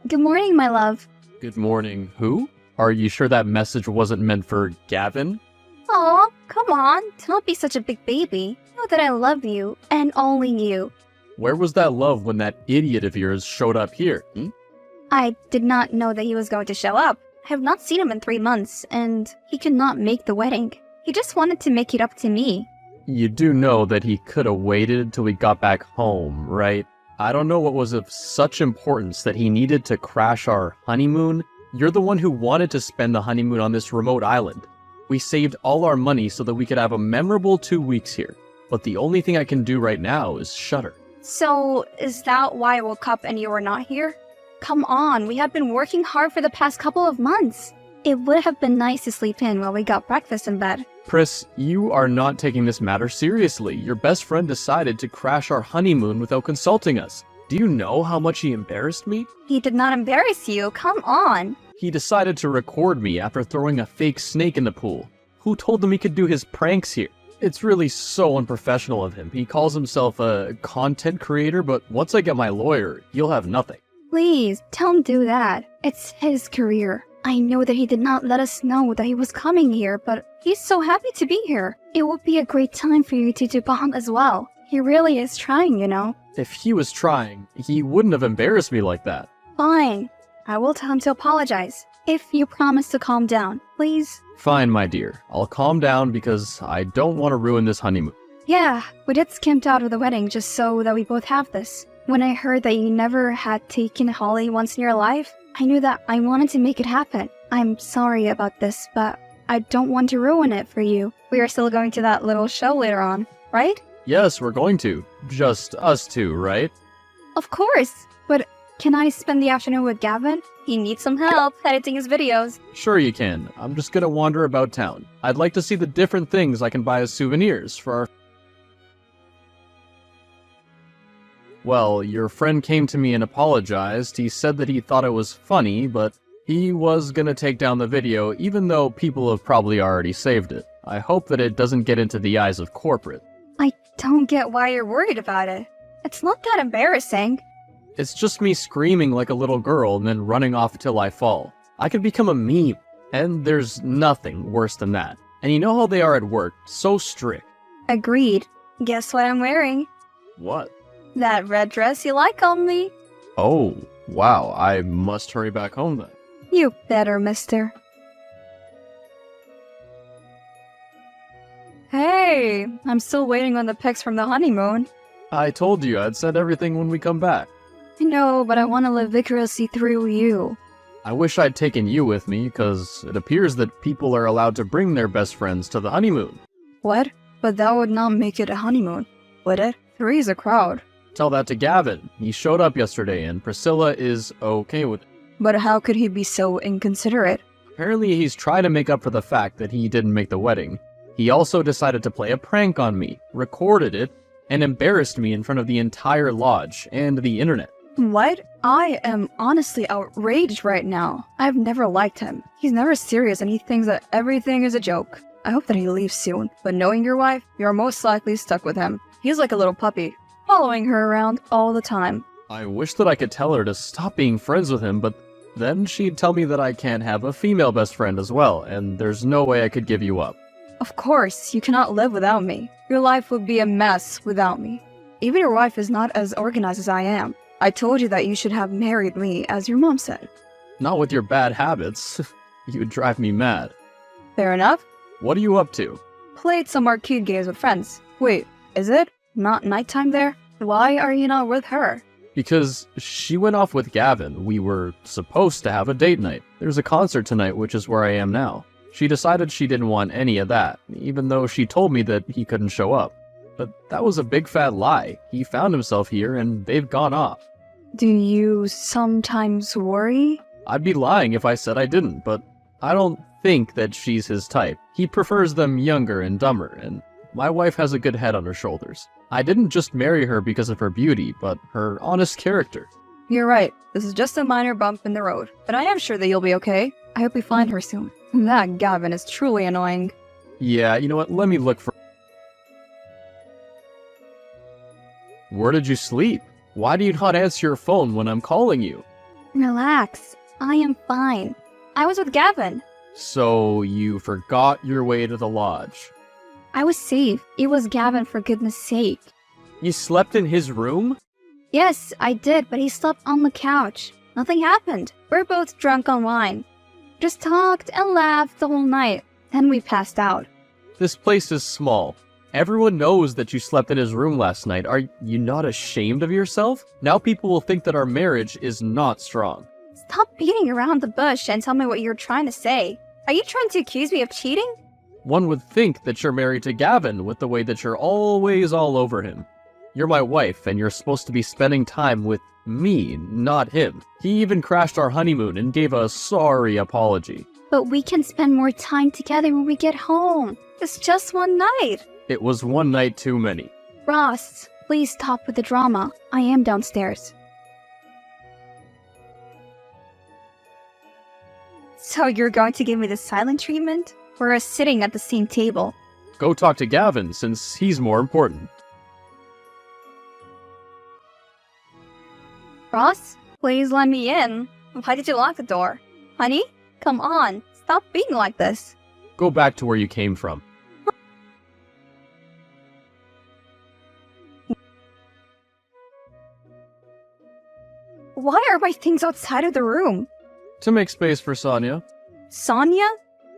Good morning, my love. Good morning. Who? Are you sure that message wasn't meant for Gavin? Aw, come on. Don't be such a big baby. Know that I love you, and only you. Where was that love when that idiot of yours showed up here? I did not know that he was going to show up. I have not seen him in 3 months, and he could not make the wedding. He just wanted to make it up to me. You do know that he could have waited till we got back home, right? I don't know what was of such importance that he needed to crash our honeymoon. You're the one who wanted to spend the honeymoon on this remote island. We saved all our money so that we could have a memorable 2 weeks here. But the only thing I can do right now is shudder. So, is that why I woke up and you were not here? Come on, we have been working hard for the past couple of months. It would have been nice to sleep in while we got breakfast in bed. Pris, you are not taking this matter seriously. Your best friend decided to crash our honeymoon without consulting us. Do you know how much he embarrassed me? He did not embarrass you, come on. He decided to record me after throwing a fake snake in the pool. Who told him he could do his pranks here? It's really so unprofessional of him. He calls himself a content creator, but once I get my lawyer, you'll have nothing. Please, don't do that. It's his career. I know that he did not let us know that he was coming here, but he's so happy to be here. It would be a great time for you two to bond as well. He really is trying, you know. If he was trying, he wouldn't have embarrassed me like that. Fine. I will tell him to apologize. If you promise to calm down, please. Fine, my dear. I'll calm down because I don't want to ruin this honeymoon. Yeah, we did skimp out of the wedding just so that we both have this. When I heard that you never had taken Holly once in your life, I knew that I wanted to make it happen. I'm sorry about this, but I don't want to ruin it for you. We are still going to that little show later on, right? Yes, we're going to. Just us two, right? Of course, but can I spend the afternoon with Gavin? He needs some help editing his videos. Sure you can. I'm just gonna wander about town. I'd like to see the different things I can buy as souvenirs for our... Well, your friend came to me and apologized. He said that he thought it was funny, but he was gonna take down the video even though people have probably already saved it. I hope that it doesn't get into the eyes of corporate. I don't get why you're worried about it. It's not that embarrassing. It's just me screaming like a little girl and then running off till I fall. I could become a meme, and there's nothing worse than that. And you know how they are at work, so strict. Agreed. Guess what I'm wearing? What? That red dress you like on me. Oh, wow, I must hurry back home then. You better, mister. Hey, I'm still waiting on the pics from the honeymoon. I told you I'd send everything when we come back. I know, but I want to live vigorously through you. I wish I'd taken you with me, because it appears that people are allowed to bring their best friends to the honeymoon. What? But that would not make it a honeymoon, would it? 3 is a crowd. Tell that to Gavin. He showed up yesterday and Priscilla is okay with it. But how could he be so inconsiderate? Apparently he's trying to make up for the fact that he didn't make the wedding. He also decided to play a prank on me, recorded it, and embarrassed me in front of the entire lodge and the internet. What? I am honestly outraged right now. I've never liked him. He's never serious and he thinks that everything is a joke. I hope that he leaves soon, but knowing your wife, you're most likely stuck with him. He's like a little puppy, following her around all the time. I wish that I could tell her to stop being friends with him, but then she'd tell me that I can't have a female best friend as well, and there's no way I could give you up. Of course, you cannot live without me. Your life would be a mess without me. Even your wife is not as organized as I am. I told you that you should have married me, as your mom said. Not with your bad habits. You would drive me mad. Fair enough. What are you up to? Played some arcade games with friends. Wait, is it not nighttime there? Why are you not with her? Because she went off with Gavin. We were supposed to have a date night. There's a concert tonight, which is where I am now. She decided she didn't want any of that, even though she told me that he couldn't show up. But that was a big fat lie. He found himself here and they've gone off. Do you sometimes worry? I'd be lying if I said I didn't, but I don't think that she's his type. He prefers them younger and dumber, and my wife has a good head on her shoulders. I didn't just marry her because of her beauty, but her honest character. You're right. This is just a minor bump in the road, but I am sure that you'll be okay. I hope we find her soon. That Gavin is truly annoying. Yeah, you know what? Let me look for... Where did you sleep? Why do you not answer your phone when I'm calling you? Relax. I am fine. I was with Gavin. So you forgot your way to the lodge. I was safe. It was Gavin, for goodness sake. You slept in his room? Yes, I did, but he slept on the couch. Nothing happened. We're both drunk on wine. Just talked and laughed the whole night. Then we passed out. This place is small. Everyone knows that you slept in his room last night. Are you not ashamed of yourself? Now people will think that our marriage is not strong. Stop beating around the bush and tell me what you're trying to say. Are you trying to accuse me of cheating? One would think that you're married to Gavin with the way that you're always all over him. You're my wife, and you're supposed to be spending time with me, not him. He even crashed our honeymoon and gave a sorry apology. But we can spend more time together when we get home. It's just one night. It was one night too many. Ross, please stop with the drama. I am downstairs. So you're going to give me the silent treatment? We're sitting at the same table. Go talk to Gavin, since he's more important. Ross, please let me in. Why did you lock the door? Honey, come on. Stop being like this. Go back to where you came from. Why are my things outside of the room? To make space for Sonia. Sonia?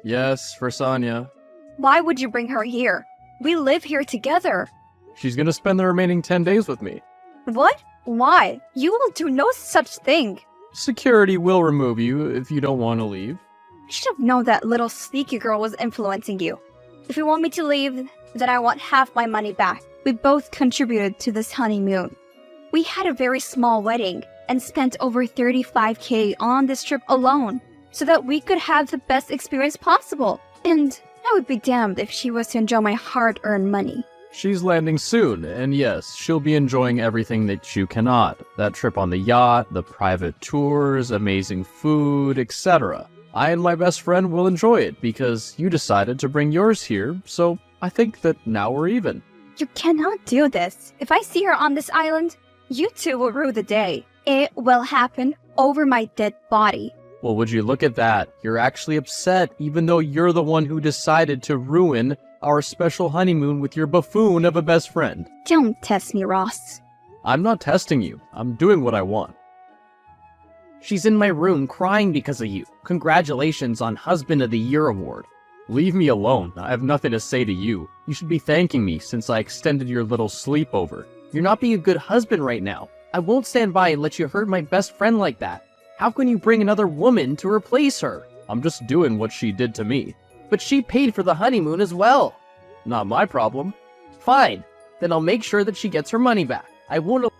Yes, for Sonia. Why would you bring her here? We live here together. She's gonna spend the remaining 10 days with me. What? Why? You will do no such thing. Security will remove you if you don't want to leave. You should have known that little sneaky girl was influencing you. If you want me to leave, then I want half my money back. We both contributed to this honeymoon. We had a very small wedding and spent over 35K on this trip alone so that we could have the best experience possible. And I would be damned if she was to enjoy my hard-earned money. She's landing soon, and yes, she'll be enjoying everything that you cannot. That trip on the yacht, the private tours, amazing food, etc. I and my best friend will enjoy it because you decided to bring yours here, so I think that now we're even. You cannot do this. If I see her on this island, you two will rue the day. It will happen over my dead body. Well, would you look at that? You're actually upset, even though you're the one who decided to ruin our special honeymoon with your buffoon of a best friend. Don't test me, Ross. I'm not testing you. I'm doing what I want. She's in my room crying because of you. Congratulations on Husband of the Year award. Leave me alone. I have nothing to say to you. You should be thanking me since I extended your little sleepover. You're not being a good husband right now. I won't stand by and let you hurt my best friend like that. How can you bring another woman to replace her? I'm just doing what she did to me. But she paid for the honeymoon as well. Not my problem. Fine. Then I'll make sure that she gets her money back. I won't.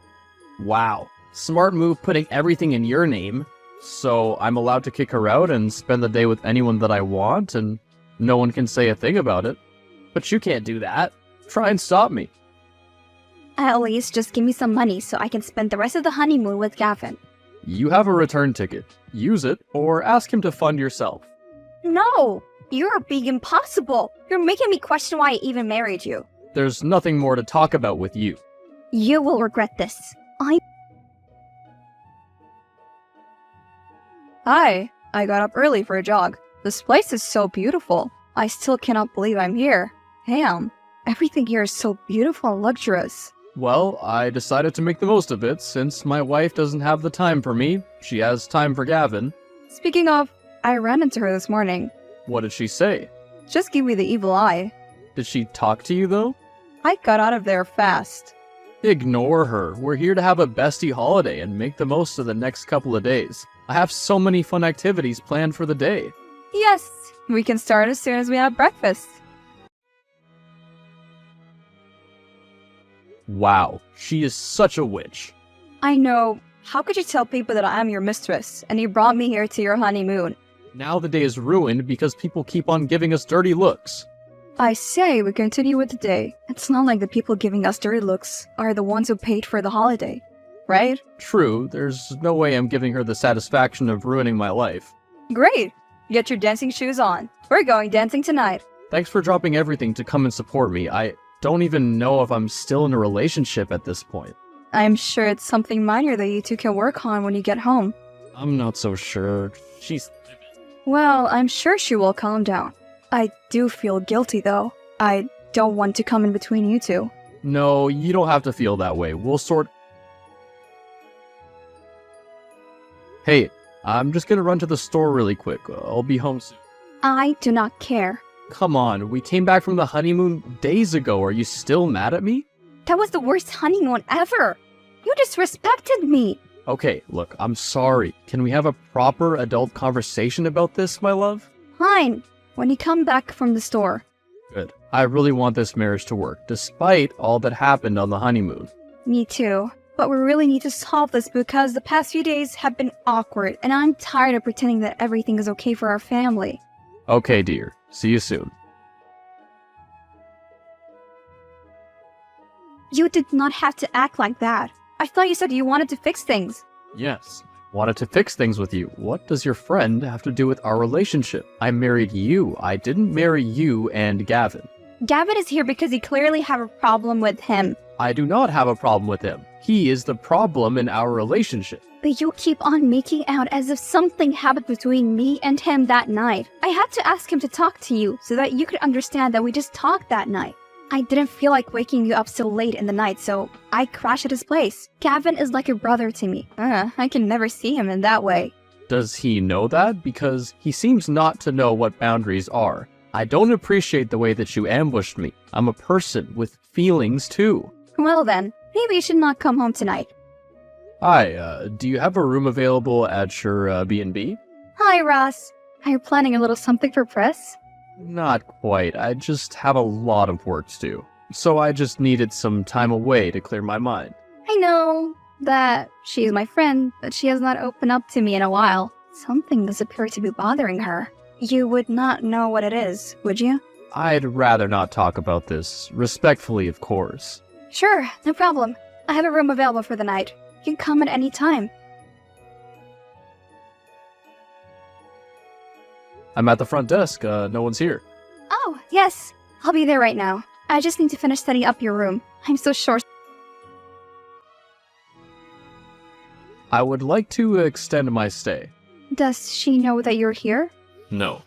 Wow. Smart move putting everything in your name. So I'm allowed to kick her out and spend the day with anyone that I want, and no one can say a thing about it. But you can't do that. Try and stop me. At least just give me some money so I can spend the rest of the honeymoon with Gavin. You have a return ticket. Use it, or ask him to fund yourself. No! You're being impossible! You're making me question why I even married you. There's nothing more to talk about with you. You will regret this. Hi, I got up early for a jog. This place is so beautiful. I still cannot believe I'm here. Damn, everything here is so beautiful and luxurious. Well, I decided to make the most of it since my wife doesn't have the time for me. She has time for Gavin. Speaking of, I ran into her this morning. What did she say? Just give me the evil eye. Did she talk to you though? I got out of there fast. Ignore her. We're here to have a bestie holiday and make the most of the next couple of days. I have so many fun activities planned for the day. Yes, we can start as soon as we have breakfast. Wow, she is such a witch. I know. How could you tell people that I am your mistress and you brought me here to your honeymoon? Now the day is ruined because people keep on giving us dirty looks. I say we continue with the day. It's not like the people giving us dirty looks are the ones who paid for the holiday, right? True, there's no way I'm giving her the satisfaction of ruining my life. Great! Get your dancing shoes on. We're going dancing tonight. Thanks for dropping everything to come and support me. I don't even know if I'm still in a relationship at this point. I'm sure it's something minor that you two can work on when you get home. I'm not so sure. She's... Well, I'm sure she will calm down. I do feel guilty, though. I don't want to come in between you two. No, you don't have to feel that way. We'll sort... Hey, I'm just gonna run to the store really quick. I'll be home soon. I do not care. Come on, we came back from the honeymoon days ago. Are you still mad at me? That was the worst honeymoon ever. You disrespected me. Okay, look, I'm sorry. Can we have a proper adult conversation about this, my love? Fine. When you come back from the store. Good. I really want this marriage to work, despite all that happened on the honeymoon. Me too. But we really need to solve this because the past few days have been awkward, and I'm tired of pretending that everything is okay for our family. Okay, dear. See you soon. You did not have to act like that. I thought you said you wanted to fix things. Yes. Wanted to fix things with you. What does your friend have to do with our relationship? I married you. I didn't marry you and Gavin. Gavin is here because you clearly have a problem with him. I do not have a problem with him. He is the problem in our relationship. But you keep on making out as if something happened between me and him that night. I had to ask him to talk to you so that you could understand that we just talked that night. I didn't feel like waking you up so late in the night, so I crashed at his place. Gavin is like a brother to me. I can never see him in that way. Does he know that? Because he seems not to know what boundaries are. I don't appreciate the way that you ambushed me. I'm a person with feelings too. Well then, maybe you should not come home tonight. Hi, do you have a room available at your B&B? Hi, Ross. Are you planning a little something for press? Not quite. I just have a lot of work to do. So I just needed some time away to clear my mind. I know that she's my friend, but she has not opened up to me in a while. Something does appear to be bothering her. You would not know what it is, would you? I'd rather not talk about this. Respectfully, of course. Sure, no problem. I have a room available for the night. You can come at any time. I'm at the front desk. No one's here. Oh, yes. I'll be there right now. I just need to finish setting up your room. I'm so short. I would like to extend my stay. Does she know that you're here? No.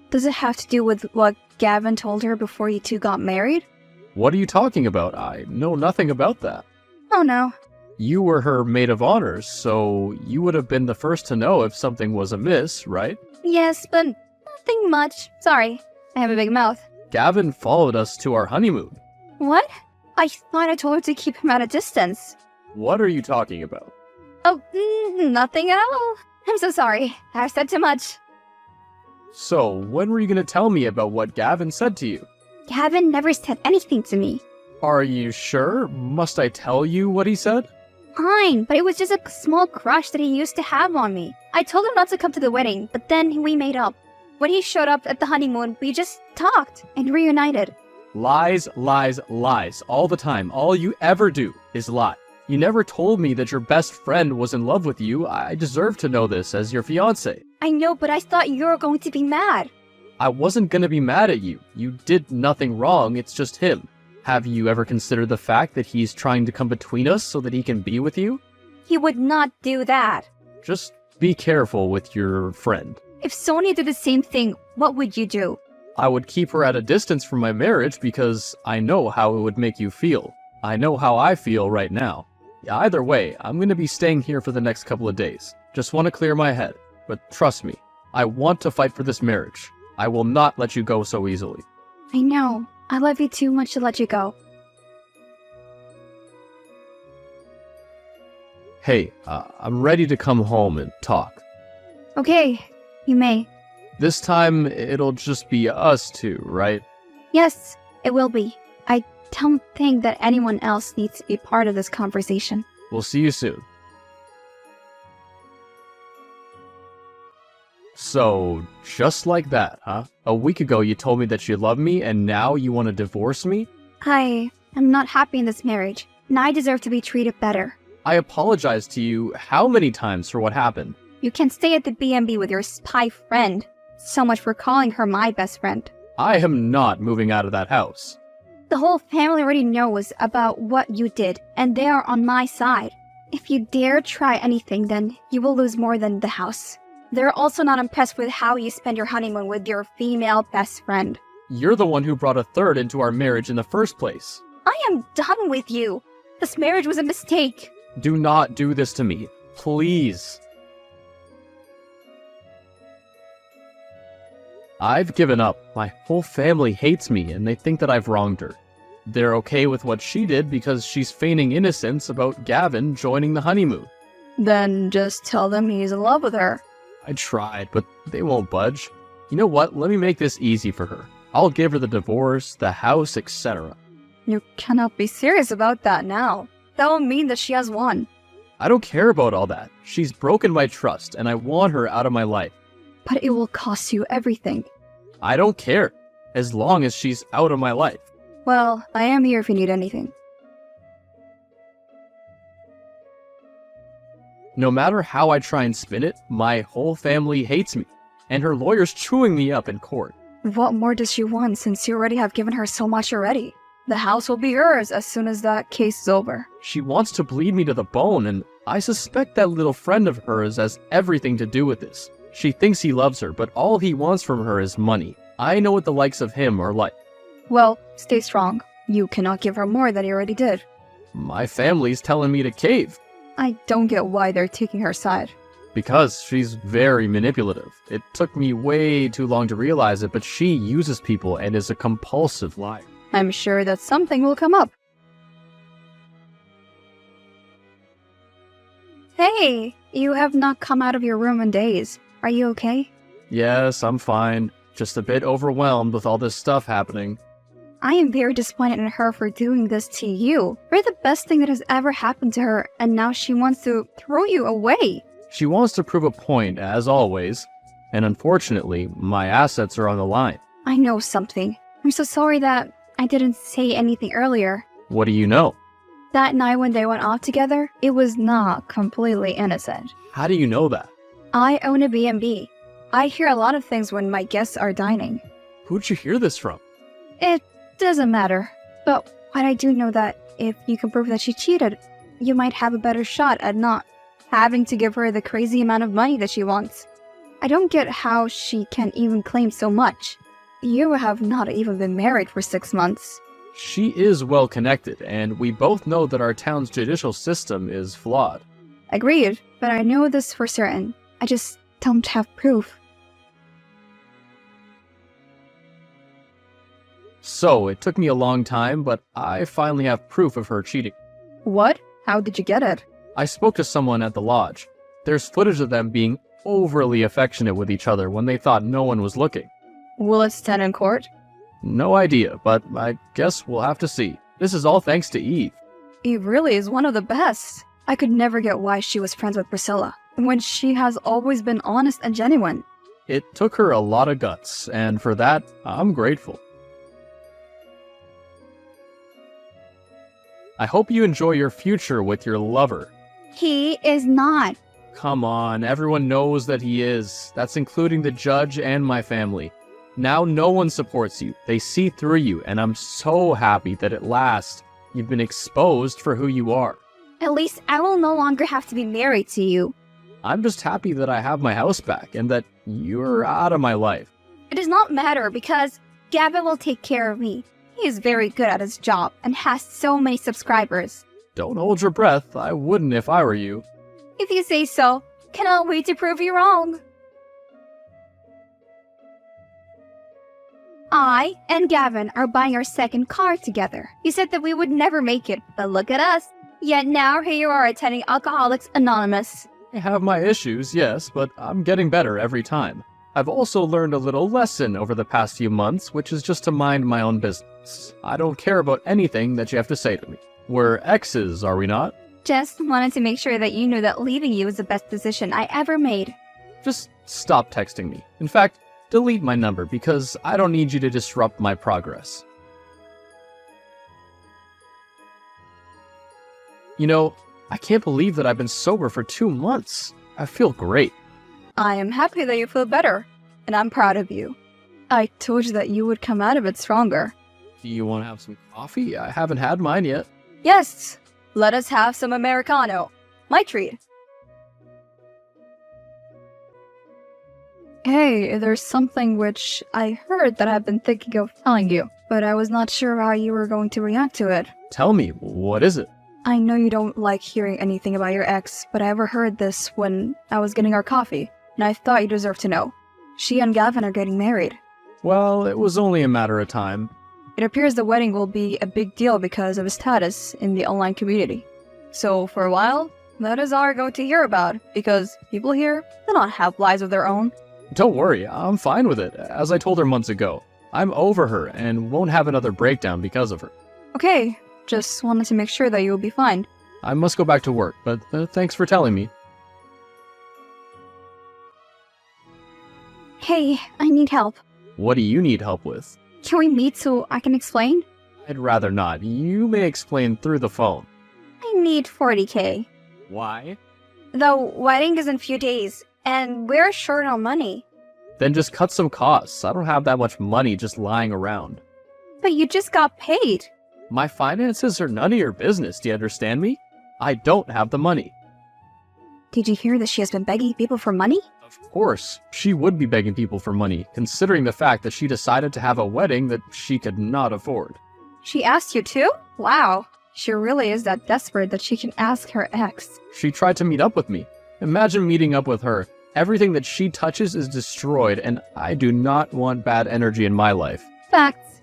Does it have to do with what Gavin told her before you two got married? What are you talking about? I know nothing about that. Oh no. You were her maid of honor, so you would have been the first to know if something was amiss, right? Yes, but nothing much. Sorry. I have a big mouth. Gavin followed us to our honeymoon. What? I thought I told her to keep him at a distance. What are you talking about? Oh, nothing at all. I'm so sorry. I've said too much. So, when were you going to tell me about what Gavin said to you? Gavin never said anything to me. Are you sure? Must I tell you what he said? Fine, but it was just a small crush that he used to have on me. I told him not to come to the wedding, but then we made up. When he showed up at the honeymoon, we just talked and reunited. Lies, lies, lies. All the time. All you ever do is lie. You never told me that your best friend was in love with you. I deserve to know this as your fiancé. I know, but I thought you were going to be mad. I wasn't gonna be mad at you. You did nothing wrong, it's just him. Have you ever considered the fact that he's trying to come between us so that he can be with you? He would not do that. Just be careful with your friend. If Sonia did the same thing, what would you do? I would keep her at a distance from my marriage because I know how it would make you feel. I know how I feel right now. Either way, I'm gonna be staying here for the next couple of days. Just want to clear my head. But trust me, I want to fight for this marriage. I will not let you go so easily. I know. I love you too much to let you go. Hey, I'm ready to come home and talk. Okay, you may. This time, it'll just be us two, right? Yes, it will be. I don't think that anyone else needs to be part of this conversation. We'll see you soon. So, just like that, huh? A week ago you told me that you love me, and now you want to divorce me? I am not happy in this marriage, and I deserve to be treated better. I apologized to you how many times for what happened? You can stay at the B&B with your spy friend. So much for calling her my best friend. I am not moving out of that house. The whole family already knows about what you did, and they are on my side. If you dare try anything, then you will lose more than the house. They're also not impressed with how you spend your honeymoon with your female best friend. You're the one who brought a third into our marriage in the first place. I am done with you. This marriage was a mistake. Do not do this to me. Please. I've given up. My whole family hates me and they think that I've wronged her. They're okay with what she did because she's feigning innocence about Gavin joining the honeymoon. Then just tell them he's in love with her. I tried, but they won't budge. You know what? Let me make this easy for her. I'll give her the divorce, the house, etc. You cannot be serious about that now. That will mean that she has won. I don't care about all that. She's broken my trust, and I want her out of my life. But it will cost you everything. I don't care, as long as she's out of my life. Well, I am here if you need anything. No matter how I try and spin it, my whole family hates me, and her lawyer's chewing me up in court. What more does she want since you already have given her so much already? The house will be yours as soon as that case is over. She wants to bleed me to the bone, and I suspect that little friend of hers has everything to do with this. She thinks he loves her, but all he wants from her is money. I know what the likes of him are like. Well, stay strong. You cannot give her more than you already did. My family's telling me to cave. I don't get why they're taking her side. Because she's very manipulative. It took me way too long to realize it, but she uses people and is a compulsive liar. I'm sure that something will come up. Hey, you have not come out of your room in days. Are you okay? Yes, I'm fine. Just a bit overwhelmed with all this stuff happening. I am very disappointed in her for doing this to you. You're the best thing that has ever happened to her, and now she wants to throw you away. She wants to prove a point, as always, and unfortunately, my assets are on the line. I know something. I'm so sorry that I didn't say anything earlier. What do you know? That night when they went off together, it was not completely innocent. How do you know that? I own a B&B. I hear a lot of things when my guests are dining. Who'd you hear this from? It doesn't matter. But I do know that if you can prove that she cheated, you might have a better shot at not having to give her the crazy amount of money that she wants. I don't get how she can even claim so much. You have not even been married for 6 months. She is well connected, and we both know that our town's judicial system is flawed. Agreed, but I know this for certain. I just don't have proof. So, it took me a long time, but I finally have proof of her cheating. What? How did you get it? I spoke to someone at the lodge. There's footage of them being overly affectionate with each other when they thought no one was looking. Will it stand in court? No idea, but I guess we'll have to see. This is all thanks to Eve. Eve really is one of the best. I could never get why she was friends with Priscilla, when she has always been honest and genuine. It took her a lot of guts, and for that, I'm grateful. I hope you enjoy your future with your lover. He is not. Come on, everyone knows that he is. That's including the judge and my family. Now no one supports you. They see through you, and I'm so happy that at last you've been exposed for who you are. At least I will no longer have to be married to you. I'm just happy that I have my house back and that you're out of my life. It does not matter because Gavin will take care of me. He is very good at his job and has so many subscribers. Don't hold your breath. I wouldn't if I were you. If you say so, cannot wait to prove you wrong. I and Gavin are buying our second car together. You said that we would never make it, but look at us. Yet now here you are attending Alcoholics Anonymous. I have my issues, yes, but I'm getting better every time. I've also learned a little lesson over the past few months, which is just to mind my own business. I don't care about anything that you have to say to me. We're exes, are we not? Just wanted to make sure that you knew that leaving you was the best decision I ever made. Just stop texting me. In fact, delete my number because I don't need you to disrupt my progress. You know, I can't believe that I've been sober for 2 months. I feel great. I am happy that you feel better, and I'm proud of you. I told you that you would come out of it stronger. Do you want to have some coffee? I haven't had mine yet. Yes, let us have some Americano. My treat. Hey, there's something which I heard that I've been thinking of telling you, but I was not sure how you were going to react to it. Tell me, what is it? I know you don't like hearing anything about your ex, but I overheard this when I was getting our coffee, and I thought you deserved to know. She and Gavin are getting married. Well, it was only a matter of time. It appears the wedding will be a big deal because of his status in the online community. So, for a while, that is all we're going to hear about, because people here do not have lives of their own. Don't worry, I'm fine with it. As I told her months ago, I'm over her and won't have another breakdown because of her. Okay, just wanted to make sure that you will be fine. I must go back to work, but thanks for telling me. Hey, I need help. What do you need help with? Can we meet so I can explain? I'd rather not. You may explain through the phone. I need 40k. Why? The wedding is in a few days, and we're short on money. Then just cut some costs. I don't have that much money just lying around. But you just got paid. My finances are none of your business, do you understand me? I don't have the money. Did you hear that she has been begging people for money? Of course, she would be begging people for money, considering the fact that she decided to have a wedding that she could not afford. She asked you too? Wow. She really is that desperate that she can ask her ex. She tried to meet up with me. Imagine meeting up with her. Everything that she touches is destroyed, and I do not want bad energy in my life. Facts.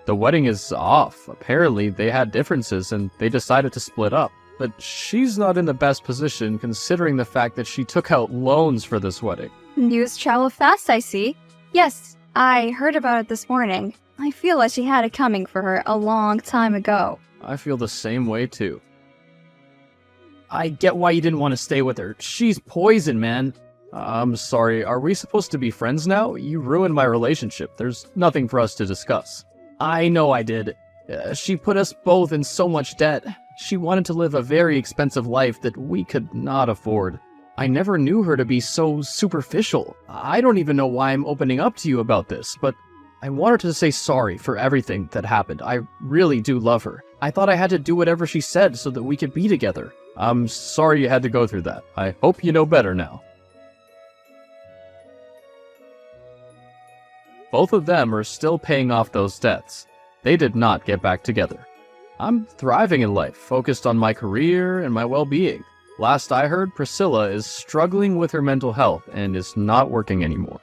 The wedding is off. Apparently, they had differences and they decided to split up. But she's not in the best position considering the fact that she took out loans for this wedding. News travel fast, I see. Yes, I heard about it this morning. I feel like she had it coming for her a long time ago. I feel the same way too. I get why you didn't want to stay with her. She's poison, man. I'm sorry, are we supposed to be friends now? You ruined my relationship. There's nothing for us to discuss. I know I did. She put us both in so much debt. She wanted to live a very expensive life that we could not afford. I never knew her to be so superficial. I don't even know why I'm opening up to you about this, but I wanted to say sorry for everything that happened. I really do love her. I thought I had to do whatever she said so that we could be together. I'm sorry you had to go through that. I hope you know better now. Both of them are still paying off those debts. They did not get back together. I'm thriving in life, focused on my career and my well-being. Last I heard, Priscilla is struggling with her mental health and is not working anymore.